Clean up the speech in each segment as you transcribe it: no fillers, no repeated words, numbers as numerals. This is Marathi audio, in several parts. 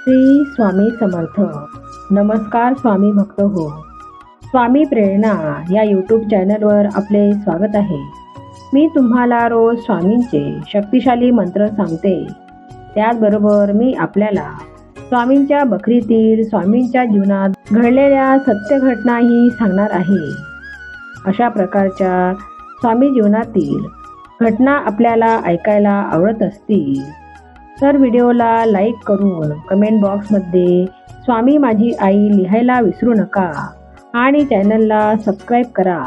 श्री स्वामी समर्थ. नमस्कार स्वामी भक्त हो. स्वामी प्रेरणा या यूट्यूब चॅनलवर आपले स्वागत आहे. मी तुम्हाला रोज स्वामींचे शक्तिशाली मंत्र सांगते. त्याचबरोबर मी आपल्याला स्वामींच्या बखरीतील स्वामींच्या जीवनात घडलेल्या सत्य घटनाही सांगणार आहे. अशा प्रकारच्या स्वामी जीवनातील घटना आपल्याला ऐकायला आवडत असतील तर व्हिडिओला लाईक करून कमेंट बॉक्समध्ये स्वामी माझी आई लिहायला विसरू नका आणि चॅनलला सबस्क्राईब करा.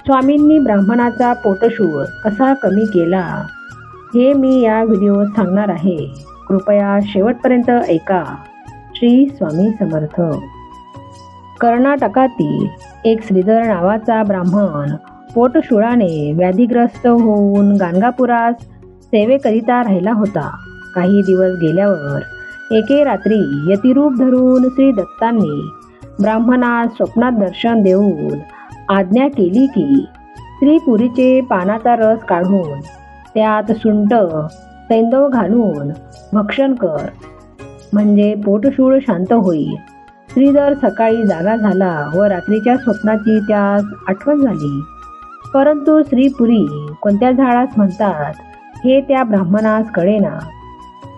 स्वामींनी ब्राह्मणाचा पोटशूळ कसा कमी केला हे मी या व्हिडिओत सांगणार आहे. कृपया शेवटपर्यंत ऐका. श्री स्वामी समर्थ. कर्नाटकातील एक श्रीधर नावाचा ब्राह्मण पोटशूळाने व्याधिग्रस्त होऊन गाणगापुरात सेवेकरिता राहिला होता. काही दिवस गेल्यावर एके रात्री यतिरूप धरून श्री दत्तांनी ब्राह्मणास स्वप्नात दर्शन देऊन आज्ञा केली की स्त्री पुरीचे पानाचा रस काढून त्यात सुंठ सैंदव घालून भक्षण कर, म्हणजे पोटशूळ शांत होईल. श्रीधर सकाळी जागा झाला व रात्रीच्या स्वप्नाची त्यास आठवण झाली, परंतु स्त्रीपुरी कोणत्या झाडास म्हणतात हे त्या ब्राह्मणास कळेना.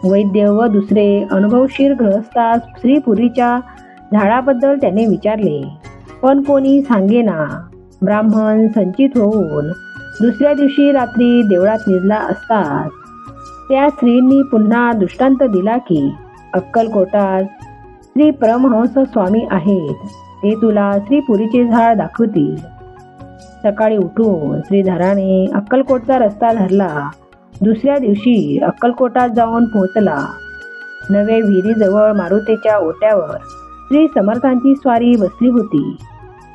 वैद्य व दुसरे अनुभवशीर गृहस्थास स्त्रीपुरीच्या झाडाबद्दल त्याने विचारले, पण कोणी सांगेना. ब्राह्मण संचित होऊन दुसऱ्या दिवशी रात्री देवळात निजला असताच त्या स्त्रींनी पुन्हा दृष्टांत दिला की अक्कलकोटात श्री परमहंस स्वामी आहेत, ते तुला श्रीपुरीचे झाड दाखवतील. सकाळी उठून श्रीधराने अक्कलकोटचा रस्ता धरला. दुसऱ्या दिवशी अक्कलकोटात जाऊन पोहोचला. नवे विहिरीजवळ मारुतीच्या ओट्यावर श्री समर्थांची स्वारी बसली होती.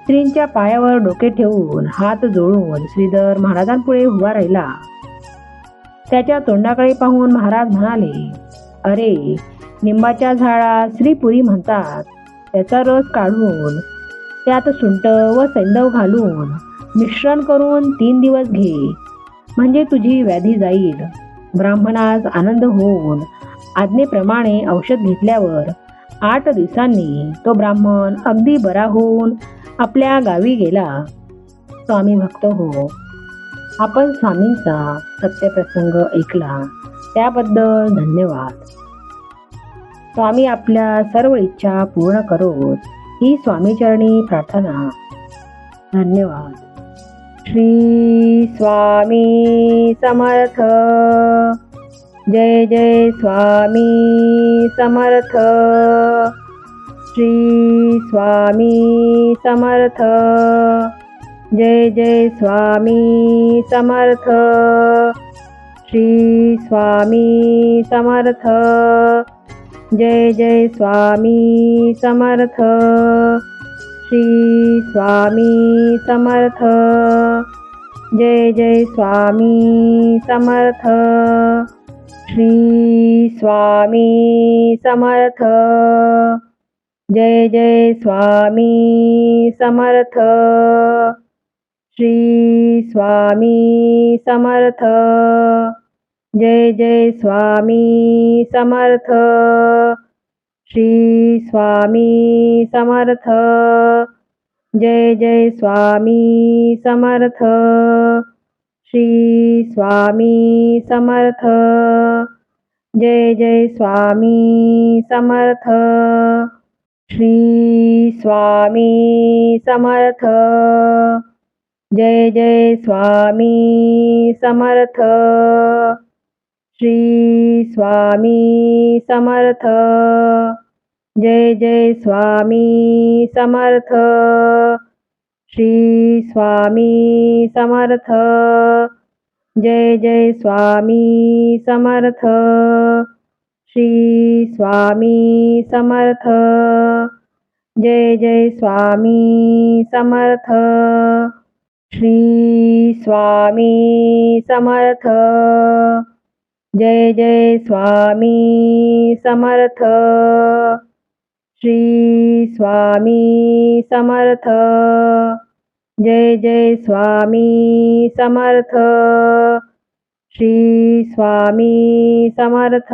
स्त्रींच्या पायावर डोके ठेवून हात जोडून श्रीधर महाराजांपुढे उभा राहिला. त्याच्या तोंडाकडे पाहून महाराज म्हणाले, अरे, निंबाच्या झाडास श्रीपुरी म्हणतात. त्याचा रस काढून त्यात सुंठ व सैंदव घालून मिश्रण करून 3 दिवस घे, म्हणजे तुझी व्याधी जाईल. ब्राह्मणास आनंद होऊन आज्ञेप्रमाणे औषध घेतल्यावर 8 दिवसांनी तो ब्राह्मण अगदी बरा होऊन आपल्या गावी गेला. स्वामी भक्त हो, आपण स्वामींचा सत्यप्रसंग ऐकला त्याबद्दल धन्यवाद. स्वामी आपल्या सर्व इच्छा पूर्ण करोत ही स्वामीचरणी प्रार्थना. धन्यवाद. श्री स्वामी समर्थ. जय जय स्वामी समर्थ. श्री स्वामी समर्थ. जय जय स्वामी समर्थ. श्री स्वामी समर्थ. जय जय स्वामी समर्थ. श्री स्वामी समर्थ. जय जय स्वामी समर्थ. श्री स्वामी समर्थ. जय जय स्वामी समर्थ. श्री स्वामी समर्थ. जय जय स्वामी समर्थ. श्री स्वामी समर्थ. जय जय स्वामी समर्थ. श्री स्वामी समर्थ. जय जय स्वामी समर्थ. श्री स्वामी समर्थ. जय जय स्वामी समर्थ. श्री स्वामी समर्थ. जय जय स्वामी समर्थ. श्री स्वामी समर्थ. जय जय स्वामी समर्थ. श्री स्वामी समर्थ. जय जय स्वामी समर्थ. श्री स्वामी समर्थ. जय जय स्वामी समर्थ. श्री स्वामी समर्थ. जय जय स्वामी समर्थ. श्री स्वामी समर्थ.